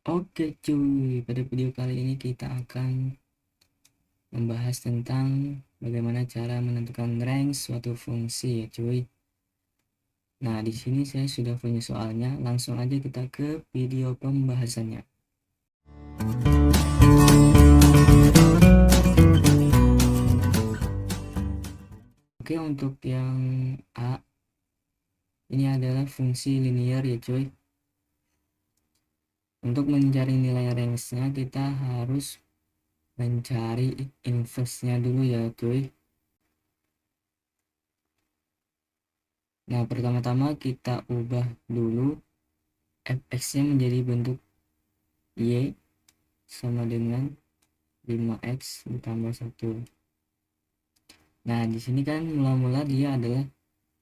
Oke cuy, pada video kali ini kita akan membahas tentang bagaimana cara menentukan rank suatu fungsi ya cuy. Nah, di sini saya sudah punya soalnya, langsung aja kita ke video pembahasannya. Oke, untuk yang A, ini adalah fungsi linear ya cuy. Untuk mencari nilai range-nya kita harus mencari inverse-nya dulu ya cuy. Nah, pertama-tama kita ubah dulu fx-nya menjadi bentuk y sama dengan 5x ditambah 1. Nah, di sini kan mula-mula dia adalah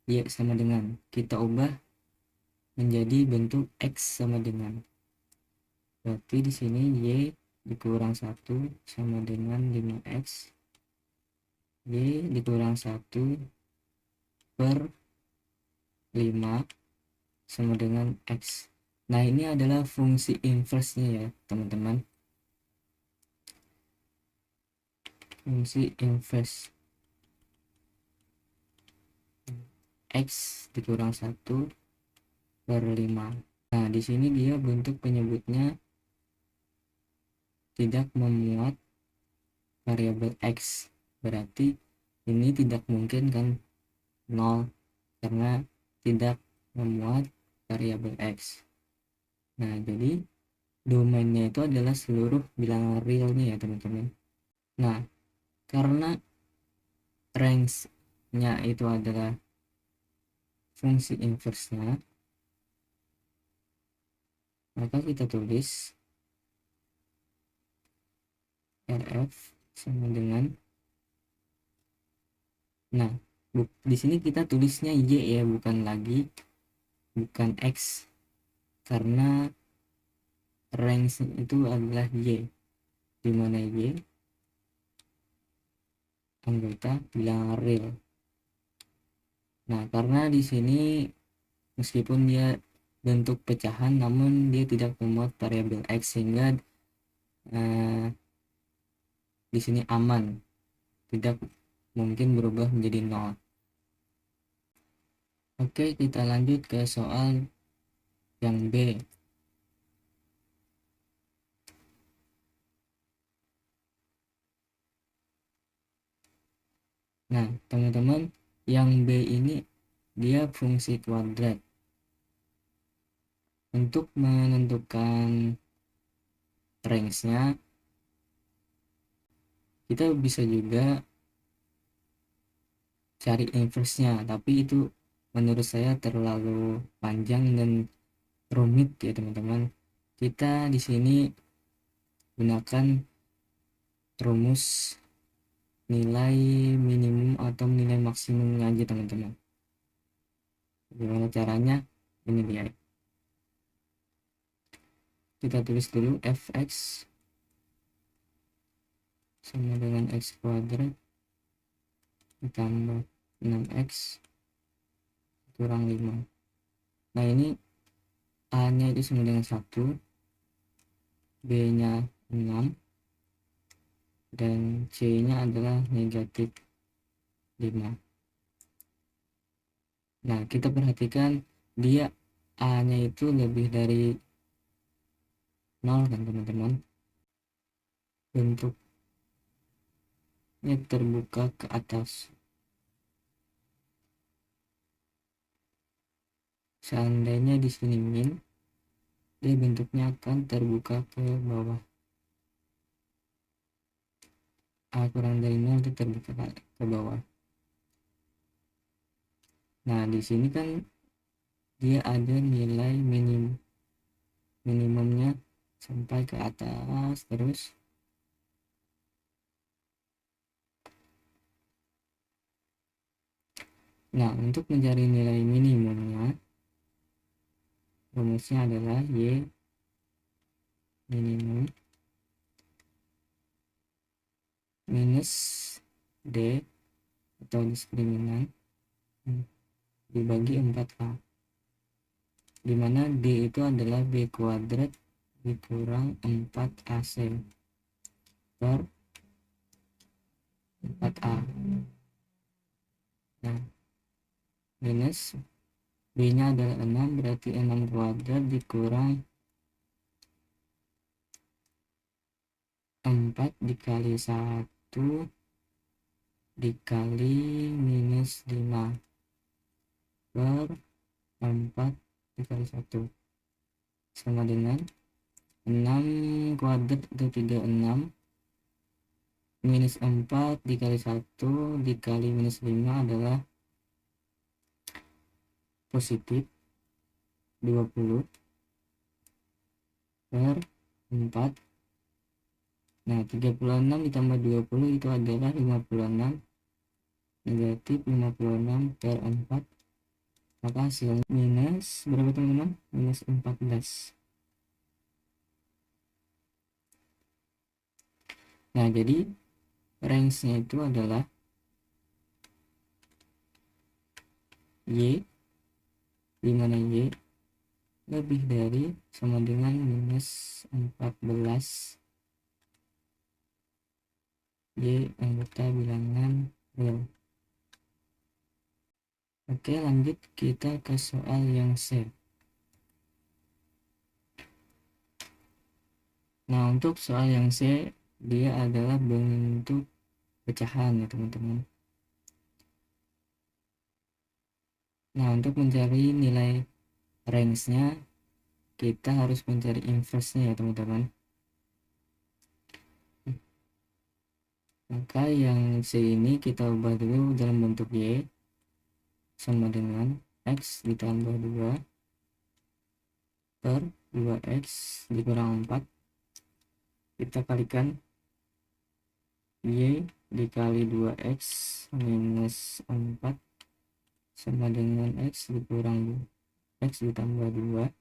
y sama dengan, kita ubah menjadi bentuk x sama dengan, berarti di sini y dikurang 1 sama dengan 5x, y dikurang 1 per 5 sama dengan x. Nah, ini adalah fungsi inverse nya ya teman-teman, fungsi inverse x dikurang 1 per 5. Nah, di sini dia bentuk penyebutnya tidak memuat variabel x, berarti ini tidak mungkin kan 0 karena tidak memuat variabel x. Nah, jadi domainnya itu adalah seluruh bilangan real nih ya teman-teman. Nah, karena range nya itu adalah fungsi inverse nya, maka kita tulis rf sama dengan, nah di sini kita tulisnya y ya, bukan x, karena range itu adalah y, dimana y anggota bilangan real. Nah, karena di sini meskipun dia bentuk pecahan namun dia tidak memuat variabel x, sehingga di sini aman, tidak mungkin berubah menjadi 0. Oke, kita lanjut ke soal yang B. Nah, teman-teman, yang B ini dia fungsi kuadrat. Untuk menentukan range-nya, kita bisa juga cari inverse-nya, tapi itu menurut saya terlalu panjang dan rumit ya teman-teman. Kita di sini gunakan rumus nilai minimum atau nilai maksimumnya aja teman-teman. Gimana caranya? Ini dia. Kita tulis dulu fx sama dengan x kuadrat ditambah 6x kurang 5. Nah, ini a nya itu sama dengan 1, b nya 6, dan c nya adalah negatif 5. Nah, kita perhatikan dia a nya itu lebih dari 0 kan teman-teman, bentuknya terbuka ke atas. Seandainya di sini min, dia bentuknya akan terbuka ke bawah. A kurang dari 0 itu terbuka ke bawah. Nah, di sini kan dia ada nilai minimumnya sampai ke atas terus. Nah, untuk mencari nilai minimumnya, rumusnya adalah y minimum minus d atau diskriminan dibagi 4a, dimana d itu adalah b kuadrat dikurang 4AC per 4A. Nah, minus B nya adalah 6, berarti 6 kuadrat dikurang 4 dikali 1 dikali minus 5 per 4 dikali 1 sama dengan 6 kuadrat atau 36 minus 4 dikali 1 dikali minus 5 adalah positif 20 per 4. Nah, 36 ditambah 20 itu adalah 56, negatif 56 per 4, maka hasilnya minus berapa teman-teman? Minus 14. Nah, jadi range-nya itu adalah Y, dimana Y lebih dari sama dengan minus 14 Y anggota bilangan real. Oke, lanjut kita ke soal yang C. Nah, untuk soal yang C, dia adalah bentuk pecahan ya teman-teman. Nah, untuk mencari nilai range-nya, kita harus mencari inverse-nya ya teman-teman. Maka yang C ini kita ubah dulu dalam bentuk Y sama dengan X ditambah 2 per 2X dikurang 4. Kita kalikan Y dikali 2X minus 4 sama dengan X dikurang X ditambah 2.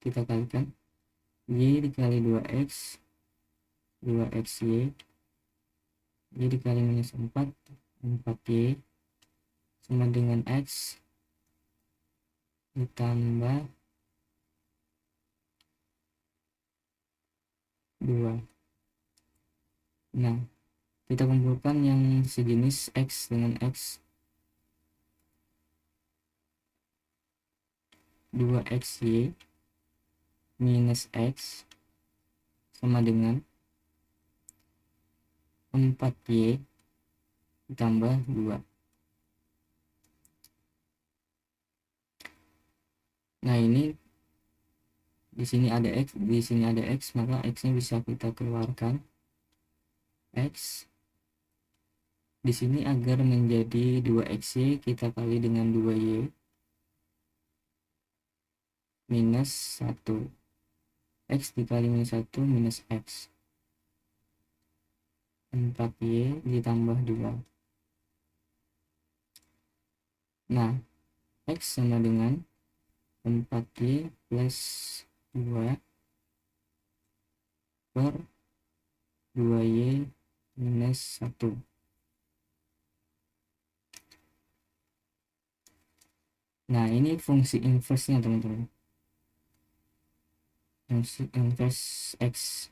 Kita kalikan Y dikali 2X 2XY, Y dikali minus 4 4Y sama dengan X ditambah 2. Nah, kita kumpulkan yang sejenis X dengan X, 2XY minus X sama dengan 4Y ditambah 2. Nah, ini di sini ada X, di sini ada X, maka X-nya bisa kita keluarkan. X di sini agar menjadi 2XY kita kali dengan 2Y minus 1. X dikali minus 1 minus X. 4Y ditambah 2. Nah, X sama dengan 4Y plus 2 per 2Y minus 1. Nah, ini fungsi inverse-nya teman-teman. Fungsi inverse X.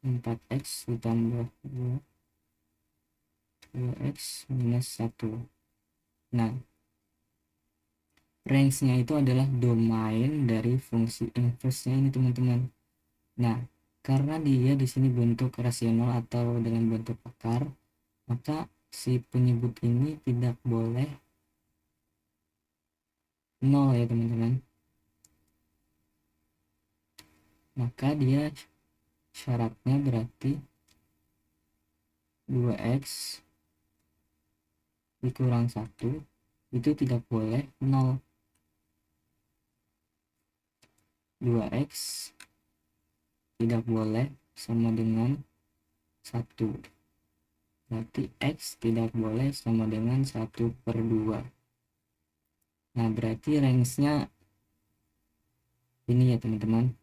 4X ditambah 2X minus 1. Nah, range-nya itu adalah domain dari fungsi inverse-nya ini teman-teman. Nah, karena dia di sini bentuk rasional atau dalam bentuk akar, maka si penyebut ini tidak boleh 0 ya teman-teman. Maka dia syaratnya berarti 2X dikurang 1 itu tidak boleh 0. 2X tidak boleh sama dengan 1, berarti X tidak boleh sama dengan 1/2. Nah, berarti range-nya ini ya teman-teman.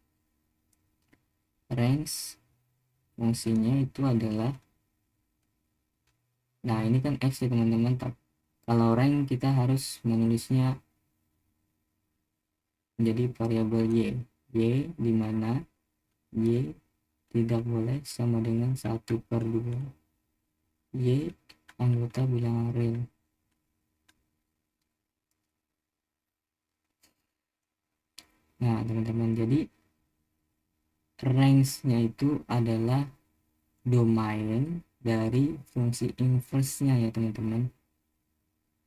Range fungsinya itu adalah, nah ini kan X ya teman-teman. Kalau range kita harus menulisnya menjadi variabel y di mana y tidak boleh sama dengan 1/2 y anggota bilangan real. Nah teman-teman, jadi range-nya itu adalah domain dari fungsi inverse-nya ya teman-teman.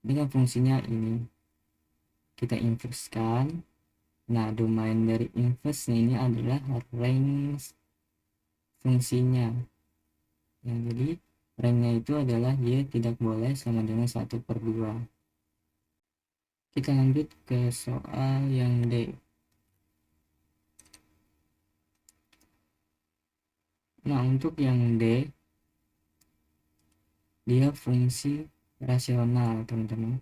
Ini kan fungsinya ini kita inverse-kan. Nah domain dari inverse-nya ini adalah range fungsinya. Yang jadi range-nya itu adalah y tidak boleh sama dengan 1/2. Kita lanjut ke soal yang D. Nah untuk yang D, dia fungsi rasional teman-teman.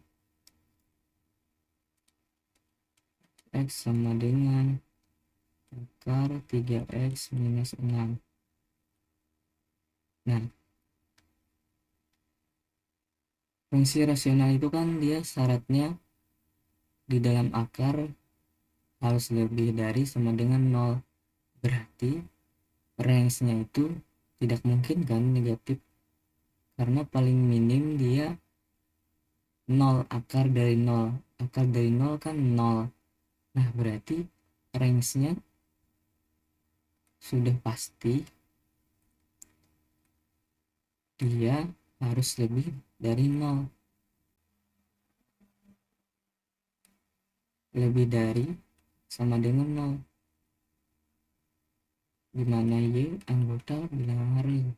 X sama dengan akar 3x minus 6. Nah fungsi rasional itu kan dia syaratnya di dalam akar harus lebih dari sama dengan 0. Berarti range-nya itu tidak mungkin kan negatif, karena paling minim dia 0, akar dari 0. Akar dari 0 kan 0. Nah berarti range-nya sudah pasti dia harus lebih dari 0. Lebih dari sama dengan 0, dimana y anggota bilangan real.